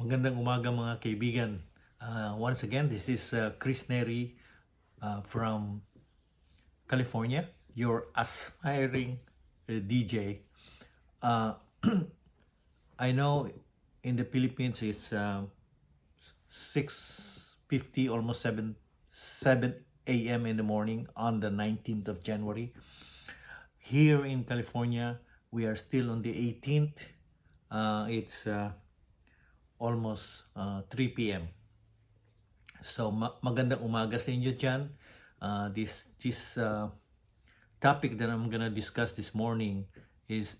Magandang umaga mga kaibigan. Once again, this is Chris Neri from California, your aspiring DJ. Uh, I know in the Philippines it's 6:50, almost 7 a.m. in the morning on the 19th of January. Here in California, we are still on the 18th. It's almost 3 p.m. So magandang umaga sa inyo dyan. This topic that I'm gonna discuss this morning is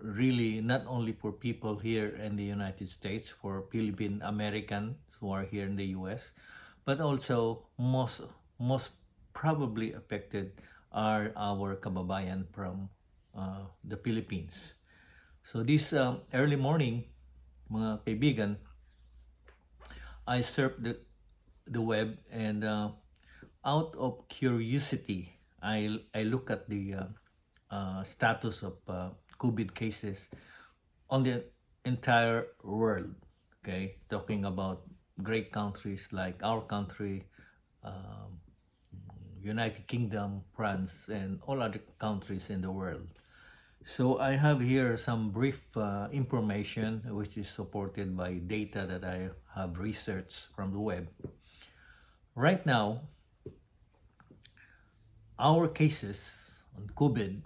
really not only for people here in the United States, for Philippine Americans who are here in the US, but also most probably affected are our kababayan from the Philippines. So this early morning, mga kaibigan, I surfed the web and out of curiosity, I look at the status of COVID cases on the entire world. Okay, talking about great countries like our country, United Kingdom, France, and all other countries in the world. So I have here some brief information which is supported by data that I have researched from the web. Right now, our cases on COVID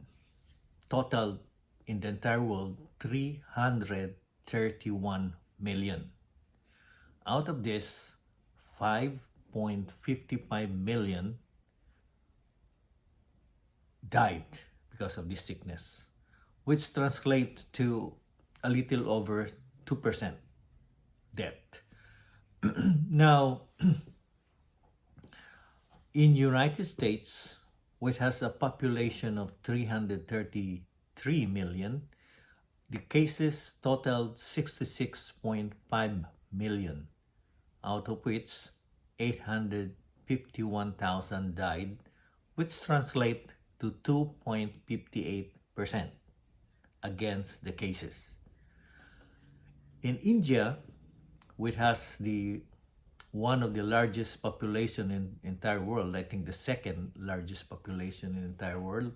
total in the entire world 331 million. Out of this, 5.55 million died because of this sickness, which translates to a little over 2% death. Now, in United States, which has a population of 333 million, the cases totaled 66.5 million, out of which 851,000 died, which translates to 2.58% against the cases. In India, which has one of the largest population in entire world, I think the second largest population in the entire world,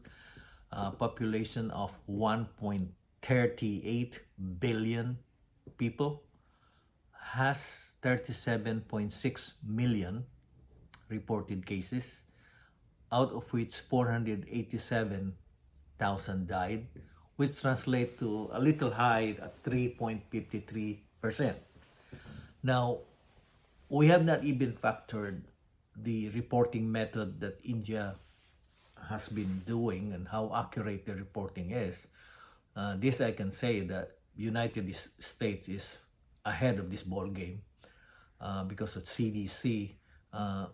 population of 1.38 billion people, has 37.6 million reported cases, out of which 487,000 died, which translates to a little high at 3.53%. Now, we have not even factored the reporting method that India has been doing and how accurate the reporting is. This I can say that United States is ahead of this ball game because of CDC.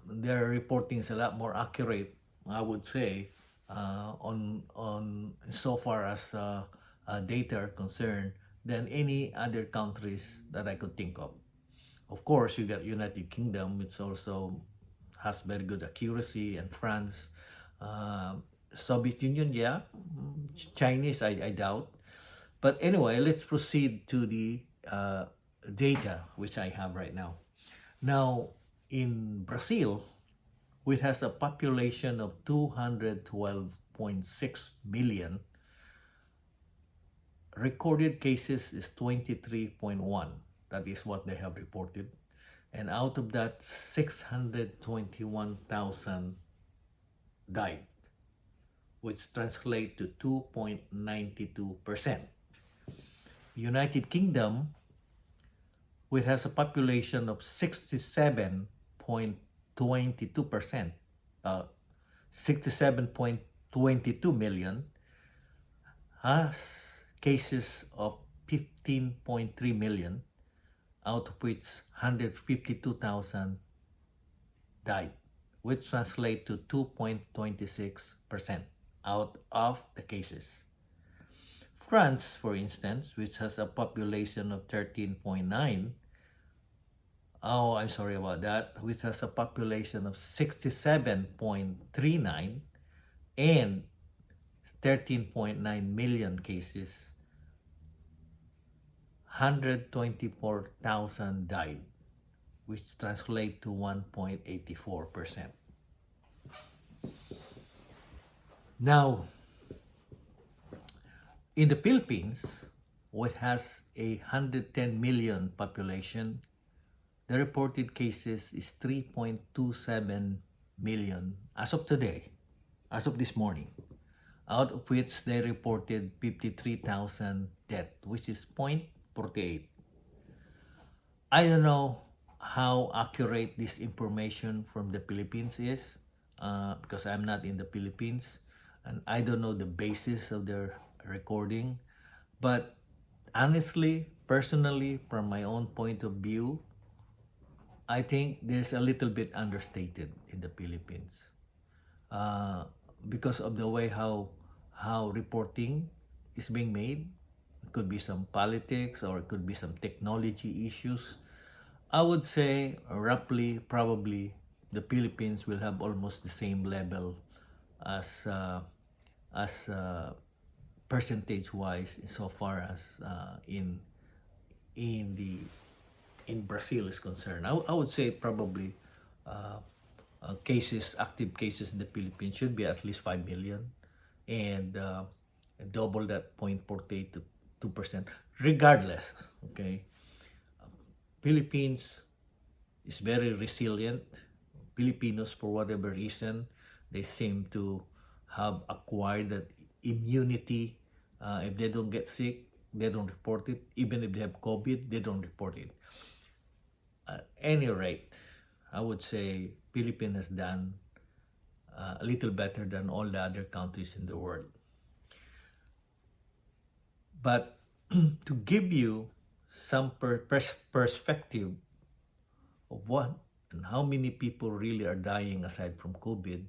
Their reporting is a lot more accurate, I would say, on so far as data are concerned than any other countries that I could think of. Of course, you got United Kingdom, which also has very good accuracy, and France, Soviet Union, yeah, Chinese, I doubt. But anyway, let's proceed to the data which I have right now. Now, in Brazil, which has a population of 212.6 million, recorded cases is 23.1. That is what they have reported. And out of that, 621,000 died, which translates to 2.92%. United Kingdom, which has a population of 67.22%, 67.22 million, has cases of 15.3 million, out of which 152,000 died, which translates to 2.26% out of the cases. France, for instance, which has a population of 13.9, I'm sorry about that, which has a population of 67.39 and 13.9 million cases, 124,000 died, which translates to 1.84%. Now, in the Philippines, which has a 110 million population, the reported cases is 3.27 million as of today, as of this morning, out of which they reported 53,000 deaths, which is 0.48. I don't know how accurate this information from the Philippines is, because I'm not in the Philippines, and I don't know the basis of their recording. But honestly, personally, from my own point of view, I think there's a little bit understated in the Philippines, because of the way how reporting is being made. It could be some politics or it could be some technology issues. I would say roughly, probably, the Philippines will have almost the same level as percentage-wise, so far as in Brazil is concerned. I would say probably active cases in the Philippines should be at least 5 million, and double that 0.48 to 2%. Regardless, okay, Philippines is very resilient. Filipinos, for whatever reason, they seem to have acquired that immunity. If they don't get sick, they don't report it. Even if they have COVID, they don't report it. At any rate, I would say Philippines has done a little better than all the other countries in the world. But to give you some perspective of what and how many people really are dying aside from COVID,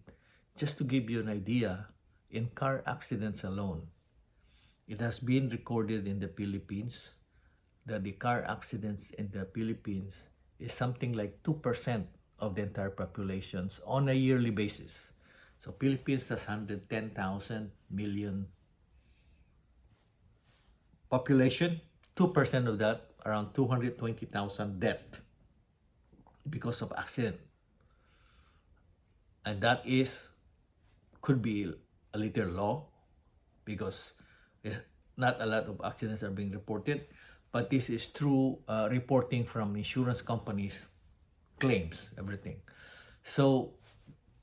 just to give you an idea, in car accidents alone, it has been recorded in the Philippines that the car accidents in the Philippines is something like 2% of the entire populations on a yearly basis. So Philippines has 110,000 million population, 2% of that, around 220,000 death because of accident. And that could be a little low because not a lot of accidents are being reported, but this is through reporting from insurance companies, claims, everything. So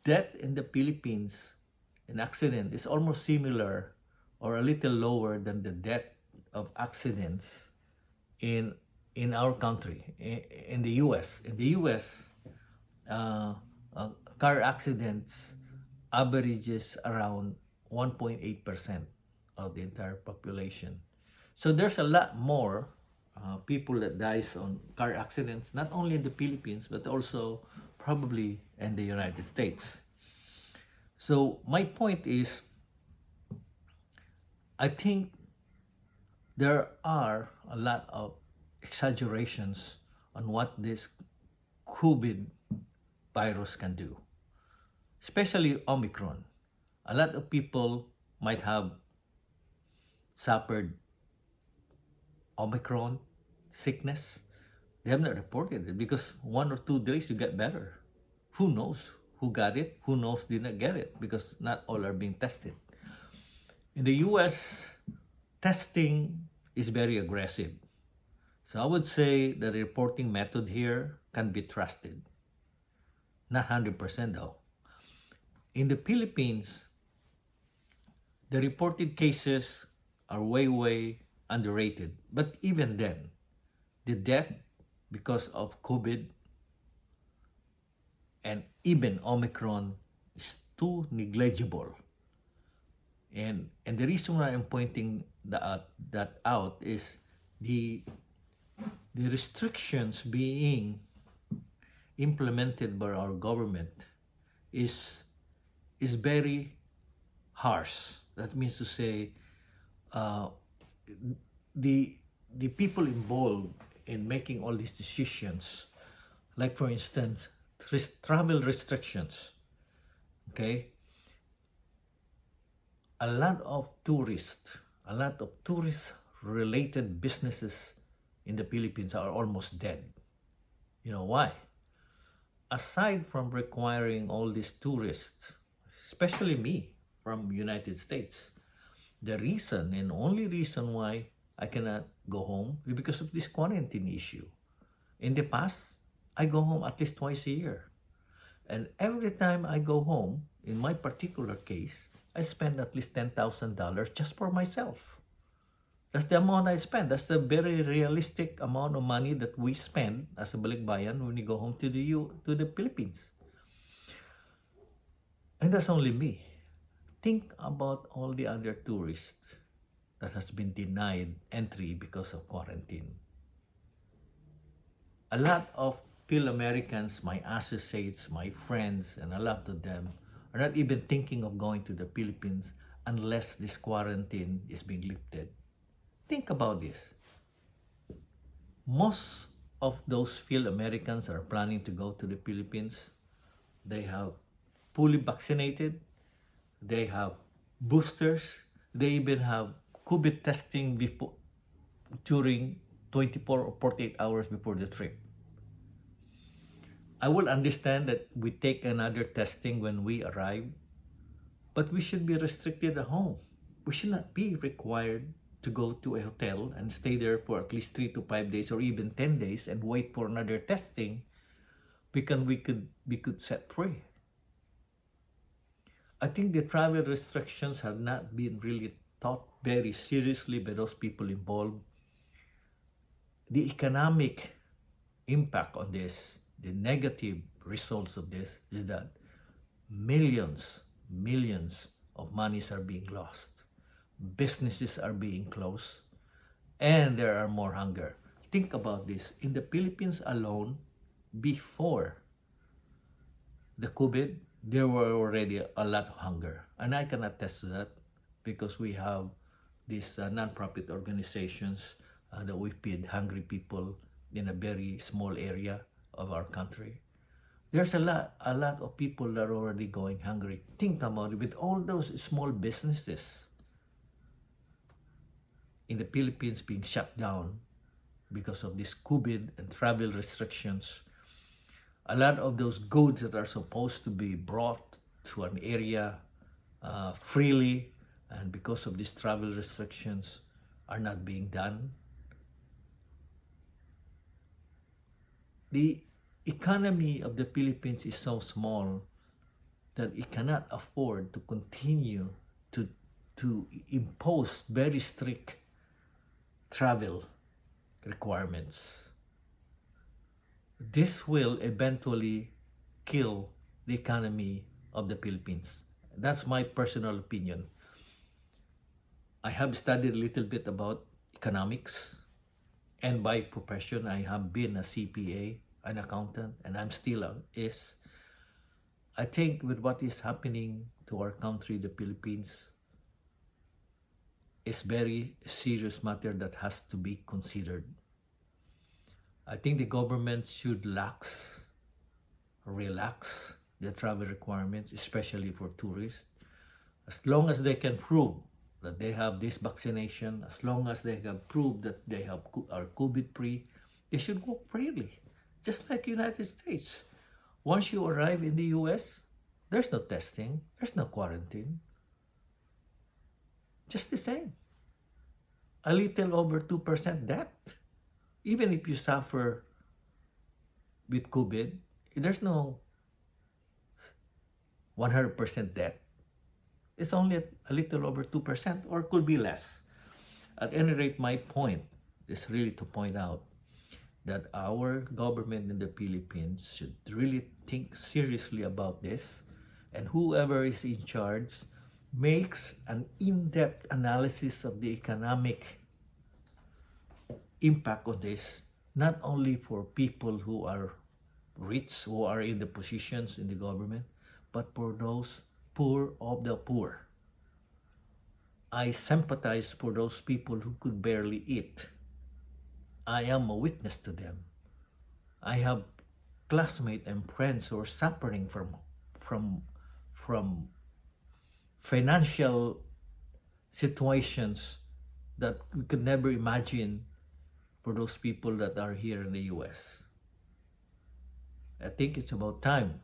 death in the Philippines in accident is almost similar or a little lower than the death of accidents in our country, in the US. In the US, car accidents averages around 1.8% of the entire population. So there's a lot more people that dies on car accidents, not only in the Philippines, but also probably in the United States. So my point is, I think there are a lot of exaggerations on what this COVID virus can do, especially Omicron. A lot of people might have suffered Omicron sickness. They have not reported it because 1 or 2 days you get better. Who knows who got it? Who knows did not get it? Because not all are being tested. In the US, testing is very aggressive. So I would say the reporting method here can be trusted. Not 100% though. In the Philippines, the reported cases are way underrated. But even then, the death because of COVID and even Omicron is too negligible. And the reason why I'm pointing that out is the restrictions being implemented by our government is very harsh. That means to say, the people involved in making all these decisions, like for instance, travel restrictions, okay? A lot of tourist-related businesses in the Philippines are almost dead. You know why? Aside from requiring all these tourists, especially me from United States, the reason and only reason why I cannot go home is because of this quarantine issue. In the past, I go home at least twice a year. And every time I go home, in my particular case, I spend at least $10,000 just for myself. That's the amount I spend. That's the very realistic amount of money that we spend as a balikbayan when we go home to the Philippines. And that's only me. Think about all the other tourists that has been denied entry because of quarantine. A lot of Phil-Americans, my associates, my friends, and a lot of them are not even thinking of going to the Philippines unless this quarantine is being lifted. Think about this. Most of those Phil-Americans are planning to go to the Philippines. They have fully vaccinated. They have boosters. They even have COVID testing during 24 or 48 hours before the trip. I will understand that we take another testing when we arrive, but we should be restricted at home. We should not be required to go to a hotel and stay there for at least 3 to 5 days or even 10 days and wait for another testing because we could set free. I think the travel restrictions have not been really thought very seriously by those people involved. The economic impact on this, the negative results of this is that millions of monies are being lost. Businesses are being closed, and there are more hunger. Think about this. In the Philippines alone, before the COVID, there were already a lot of hunger. And I can attest to that because we have these non-profit organizations that we feed hungry people in a very small area of our country. There's a lot of people that are already going hungry. Think about it, with all those small businesses in the Philippines being shut down because of this COVID and travel restrictions, a lot of those goods that are supposed to be brought to an area freely, and because of these travel restrictions, are not being done. The economy of the Philippines is so small that it cannot afford to continue to impose very strict travel requirements. This will eventually kill the economy of the Philippines. That's my personal opinion. I have studied a little bit about economics, and by profession, I have been a CPA, an accountant, and I'm still is. I think with what is happening to our country, the Philippines, is very serious matter that has to be considered. I think the government should relax the travel requirements, especially for tourists, as long as they can prove that they have this vaccination, as long as they have proved that they are COVID-free, they should go freely, just like United States. Once you arrive in the US, there's no testing, there's no quarantine. Just the same. A little over 2% death. Even if you suffer with COVID, there's no 100% death. It's only a little over 2% or could be less. At any rate, my point is really to point out that our government in the Philippines should really think seriously about this, and whoever is in charge makes an in-depth analysis of the economic impact of this, not only for people who are rich, who are in the positions in the government, but for those poor of the poor. I sympathize for those people who could barely eat. I am a witness to them. I have classmates and friends who are suffering from financial situations that we could never imagine for those people that are here in the US. I think it's about time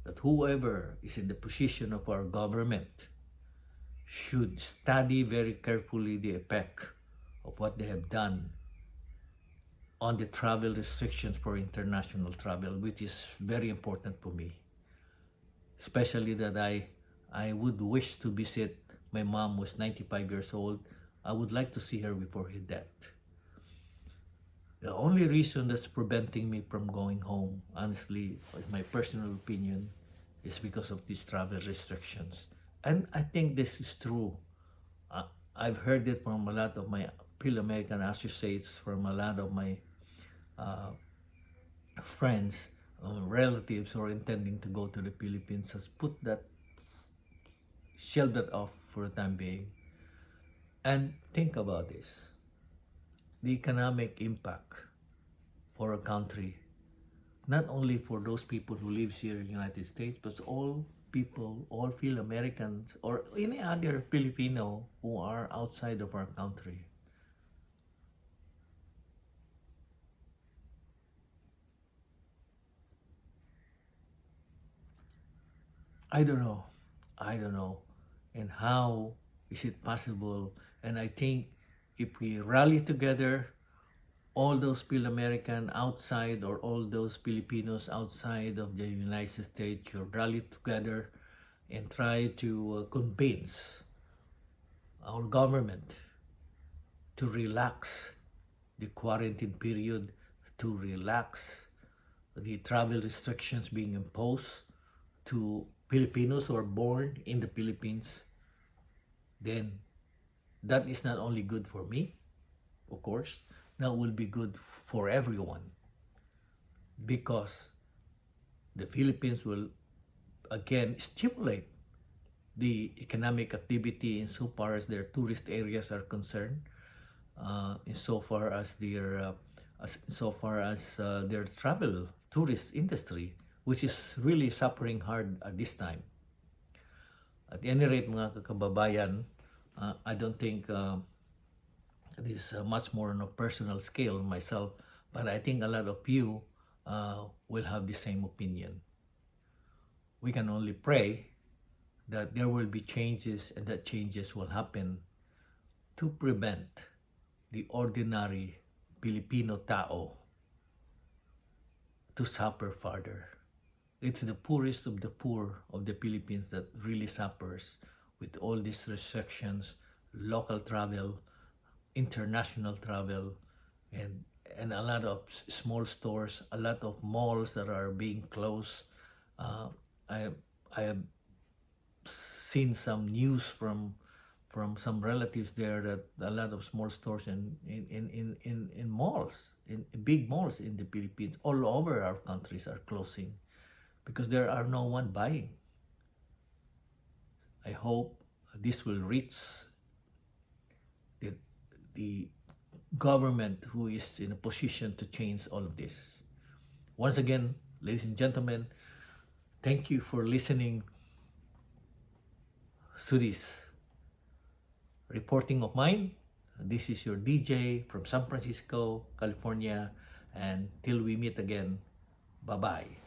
that whoever is in the position of our government should study very carefully the effect of what they have done on the travel restrictions for international travel, which is very important for me. Especially that I would wish to visit. My mom was 95 years old. I would like to see her before her death. The only reason that's preventing me from going home, honestly, is my personal opinion, is because of these travel restrictions. And I think this is true. I've heard it from a lot of my Phil-American associates, from a lot of my friends, relatives who are intending to go to the Philippines, has put that, shelved that off for the time being. And think about this. The economic impact for a country, not only for those people who live here in the United States, but all people, all Phil-Americans, or any other Filipino who are outside of our country. I don't know. And how is it possible? And I think if we rally together, all those Phil-American outside, or all those Filipinos outside of the United States, should rally together and try to convince our government to relax the quarantine period, to relax the travel restrictions being imposed to Filipinos who are born in the Philippines. Then that is not only good for me, of course, that will be good for everyone, because the Philippines will again stimulate the economic activity insofar as their tourist areas are concerned, insofar as their travel tourist industry, which is really suffering hard at this time. At any rate, mga kababayan, I don't think this is much more on a personal scale myself, but I think a lot of you will have the same opinion. We can only pray that there will be changes, and that changes will happen to prevent the ordinary Filipino tao to suffer further. It's the poorest of the poor of the Philippines that really suffers with all these restrictions, local travel, international travel, and a lot of small stores, a lot of malls that are being closed. I have seen some news from some relatives there that a lot of small stores in malls, in big malls in the Philippines, all over our countries, are closing because there are no one buying. I hope this will reach the government who is in a position to change all of this. Once again, ladies and gentlemen, thank you for listening to this reporting of mine. This is your DJ from San Francisco, California, and till we meet again, bye-bye.